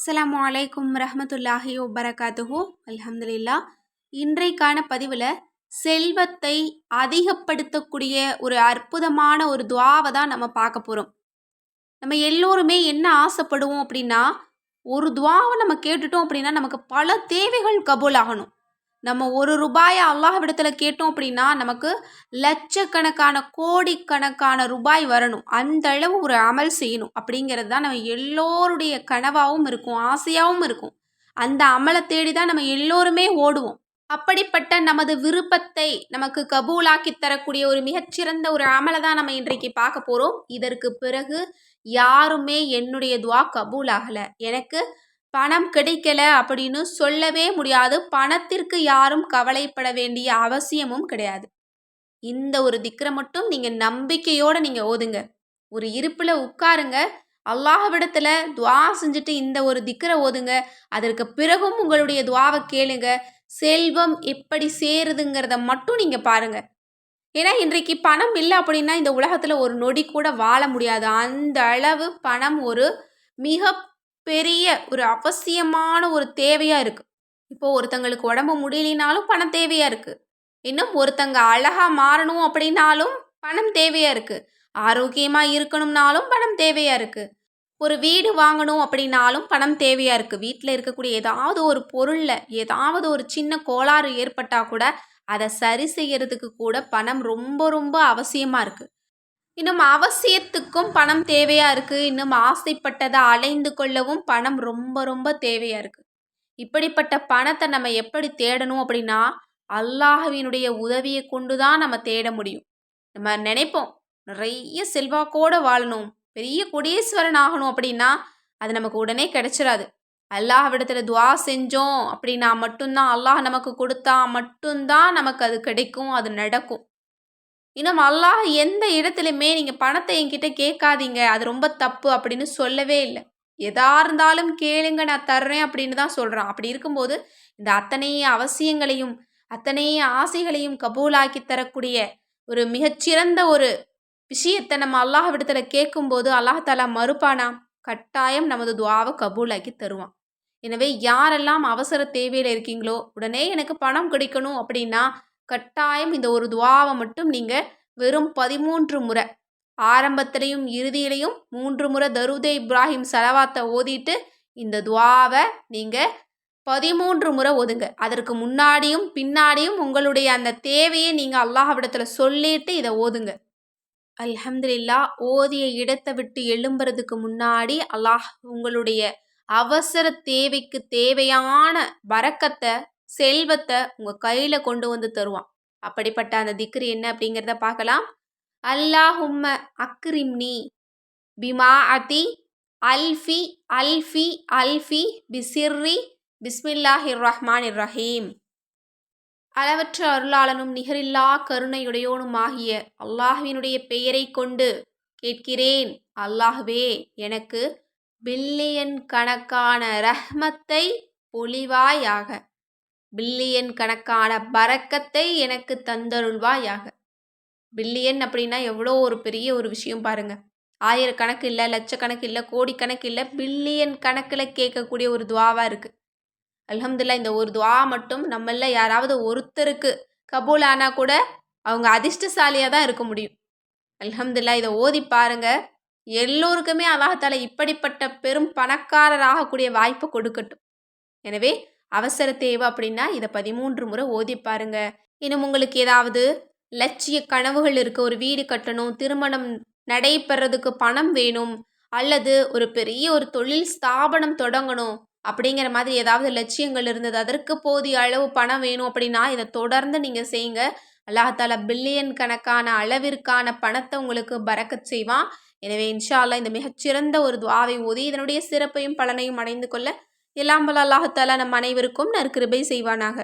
அஸ்ஸலாமு அலைக்கும் ரஹ்மத்துல்லாஹி வபரகாத்துஹு. அல்ஹம்துலில்லா. இன்றைக்கான பதிவில் செல்வத்தை அதிகப்படுத்தக்கூடிய ஒரு அற்புதமான ஒரு துவாவை தான் நம்ம பார்க்க போகிறோம். நம்ம எல்லோருமே என்ன ஆசைப்படுவோம் அப்படின்னா, ஒரு துவாவை நம்ம கேட்டுட்டோம் அப்படின்னா நமக்கு பல தேவைகள் கபூல் ஆகணும். நம்ம ஒரு ரூபாயை அல்லாஹ்விடத்தில் கேட்டோம் அப்படின்னா நமக்கு லட்சக்கணக்கான கோடிக்கணக்கான ரூபாய் வரணும். அந்த அளவு ஒரு அமல் செய்யணும் அப்படிங்கிறது தான் நம்ம எல்லோருடைய கனவாகவும் இருக்கும், ஆசையாகவும் இருக்கும். அந்த அமலை தேடி தான் நம்ம எல்லோருமே ஓடுவோம். அப்படிப்பட்ட நமது விருப்பத்தை நமக்கு கபூலாக்கி தரக்கூடிய ஒரு மிகச்சிறந்த ஒரு அமலை தான் நம்ம இன்றைக்கு பார்க்க போகிறோம். இதற்கு பிறகு யாருமே என்னுடைய துவா கபூல் ஆகலை, எனக்கு பணம் கிடைக்கல அப்படின்னு சொல்லவே முடியாது. பணத்திற்கு யாரும் கவலைப்பட வேண்டிய அவசியமும் கிடையாது. இந்த ஒரு திக்ரை மட்டும் நீங்கள் நம்பிக்கையோடு நீங்கள் ஓதுங்க. ஒரு இருப்பில் உட்காருங்க, அல்லாஹ்விடத்தில் துவா செஞ்சுட்டு இந்த ஒரு திக்ரை ஓதுங்க. அதற்கு பிறகும் உங்களுடைய துவாவை கேளுங்க. செல்வம் எப்படி சேருதுங்கிறத மட்டும் நீங்கள் பாருங்கள். ஏன்னா இன்றைக்கு பணம் இல்லை அப்படின்னா இந்த உலகத்தில் ஒரு நொடி கூட வாழ முடியாது. அந்த அளவு பணம் ஒரு மிக பெரிய ஒரு அவசியமான ஒரு தேவையாக இருக்குது. இப்போது ஒருத்தங்களுக்கு உடம்பு முடியலினாலும் பணம் தேவையாக இருக்குது. இன்னும் ஒருத்தங்க அழகாக மாறணும் அப்படின்னாலும் பணம் தேவையாக இருக்குது. ஆரோக்கியமாக இருக்கணும்னாலும் பணம் தேவையாக இருக்குது. ஒரு வீடு வாங்கணும் அப்படின்னாலும் பணம் தேவையாக இருக்குது. வீட்டில் இருக்கக்கூடிய ஏதாவது ஒரு பொருளில் ஏதாவது ஒரு சின்ன கோளாறு ஏற்பட்டால் கூட அதை சரி செய்யறதுக்கு கூட பணம் ரொம்ப ரொம்ப அவசியமாக இருக்குது. இன்னும் அவசியத்துக்கும் பணம் தேவையாக இருக்குது. இன்னும் ஆசைப்பட்டதை அலைந்து கொள்ளவும் பணம் ரொம்ப ரொம்ப தேவையாக இருக்குது. இப்படிப்பட்ட பணத்தை நம்ம எப்படி தேடணும் அப்படின்னா, அல்லாஹ்வினுடைய உதவியை கொண்டு தான் நம்ம தேட முடியும். நம்ம நினைப்போம் நிறைய செல்வாக்கோடு வாழணும், பெரிய கொடீஸ்வரன் ஆகணும் அப்படின்னா அது நமக்கு உடனே கிடைச்சிடாது. அல்லாஹ்விடத்தில் துவா செஞ்சோம் அப்படின்னா மட்டும்தான், அல்லாஹ் நமக்கு கொடுத்தா மட்டும்தான் நமக்கு அது கிடைக்கும், அது நடக்கும். இன்னும் அல்லாஹ் எந்த இடத்துலையுமே நீங்கள் பணத்தை என்கிட்ட கேட்காதீங்க, அது ரொம்ப தப்பு அப்படின்னு சொல்லவே இல்லை. எதா இருந்தாலும் கேளுங்க, நான் தர்றேன் அப்படின்னு தான் சொல்கிறான். அப்படி இருக்கும்போது இந்த அத்தனை அவசியங்களையும் அத்தனை ஆசைகளையும் கபூலாக்கி தரக்கூடிய ஒரு மிகச்சிறந்த ஒரு விஷயத்தை நம்ம அல்லாஹ்விடத்தில் கேட்கும்போது அல்லாஹ் தாலா மறுப்பானா? கட்டாயம் நமது துவாவை கபூலாக்கி தருவான். எனவே யாரெல்லாம் அவசர தேவையில் இருக்கீங்களோ, உடனே எனக்கு பணம் கிடைக்கணும் அப்படின்னா கட்டாயம் இந்த ஒரு துவாவை மட்டும் நீங்கள் வெறும் 13 முறை, ஆரம்பத்திலையும் இறுதியிலையும் 3 முறை தரூதே இப்ராஹிம் சலவாத்தை ஓதிட்டு இந்த துவாவை நீங்கள் 13 முறை ஓதுங்க. அதற்கு முன்னாடியும் பின்னாடியும் உங்களுடைய அந்த தேவையை நீங்கள் அல்லாஹ்விடத்தில் சொல்லிட்டு இதை ஓதுங்க. அல்ஹம்துலில்லா. ஓதிய இடத்தை விட்டு எழும்புறதுக்கு முன்னாடி அல்லாஹ் உங்களுடைய அவசர தேவைக்கு தேவையான பரக்கத்தை, செல்வத்தை உங்கள் கையில் கொண்டு வந்து தருவான். அப்படிப்பட்ட அந்த திக்ரு என்ன அப்படிங்கிறத பார்க்கலாம். அல்லாஹும்ம அக்ரிம்னி பிமா அதி அல்ஃபி அல்ஃபி அல்ஃபி பிசிர்ரி பிஸ்மில்லாஹிர் ரஹ்மானிர் ரஹீம். அளவற்ற அருளாளனும் நிகரில்லா கருணையுடையோனுமாகிய அல்லாஹ்வினுடைய பெயரை கொண்டு கேட்கிறேன். அல்லாஹ்வே, எனக்கு பில்லியன் கணக்கான ரஹ்மத்தை பொழிவாயாக, பில்லியன் கணக்கான பரக்கத்தை எனக்கு தந்தருள்வாயாக. பில்லியன் அப்படின்னா எவ்வளோ ஒரு பெரிய ஒரு விஷயம் பாருங்கள். ஆயிரக்கணக்கு இல்லை, லட்சக்கணக்கு இல்லை, கோடிக்கணக்கு இல்லை, பில்லியன் கணக்கில் கேட்கக்கூடிய ஒரு துவாவாக இருக்குது. அல்ஹம்துலில்லாஹ். இந்த ஒரு துவா மட்டும் நம்மள யாராவது ஒருத்தருக்கு கபூல் ஆனால் கூட அவங்க அதிர்ஷ்டசாலியாக தான் இருக்க முடியும். அல்ஹம்துலில்லாஹ். இதை ஓதி பாருங்க. எல்லோருக்குமே அல்லாஹ் தஆலா இப்படிப்பட்ட பெரும் பணக்காரராகக்கூடிய வாய்ப்பு கொடுக்கட்டும். எனவே அவசர தேவை அப்படின்னா இதை 13 முறை ஓதி பாருங்க. இன்னும் உங்களுக்கு ஏதாவது லட்சிய கனவுகள் இருக்குது, ஒரு வீடு கட்டணும், திருமணம் நடைபெறதுக்கு பணம் வேணும், அல்லது ஒரு பெரிய ஒரு தொழில் ஸ்தாபனம் தொடங்கணும் அப்படிங்கிற மாதிரி ஏதாவது லட்சியங்கள் இருந்தது, அதற்கு போதிய அளவு பணம் வேணும் அப்படின்னா இதை தொடர்ந்து நீங்கள் செய்யுங்க. அல்லாஹ் தஆலா பில்லியன் கணக்கான அளவிற்கான பணத்தை உங்களுக்கு பரக்கத் செய்வான். எனவே இன்ஷா அல்லாஹ் இந்த மிகச்சிறந்த ஒரு துஆவை ஓதி இதனுடைய சிறப்பையும் பலனையும் அடைந்து கொள்ள எல்லாம் வல்ல அல்லாஹ் தஆலா நம் அனைவருக்கும் நற்கிருபை செய்வானாக.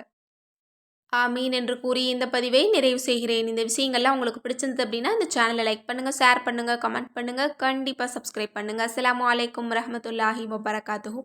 ஆமீன் என்று கூறி இந்த பதிவை நிறைவு செய்கிறேன். இந்த விஷயங்கள்லாம் உங்களுக்கு பிடிச்சிருந்தது அப்படின்னா இந்த சேனலை லைக் பண்ணுங்கள், ஷேர் பண்ணுங்கள், கமெண்ட் பண்ணுங்கள், கண்டிப்பாக சப்ஸ்கிரைப் பண்ணுங்கள். அஸ்ஸலாமு அலைக்கும் வரஹ்மத்துல்லாஹி வபரகாத்துஹு.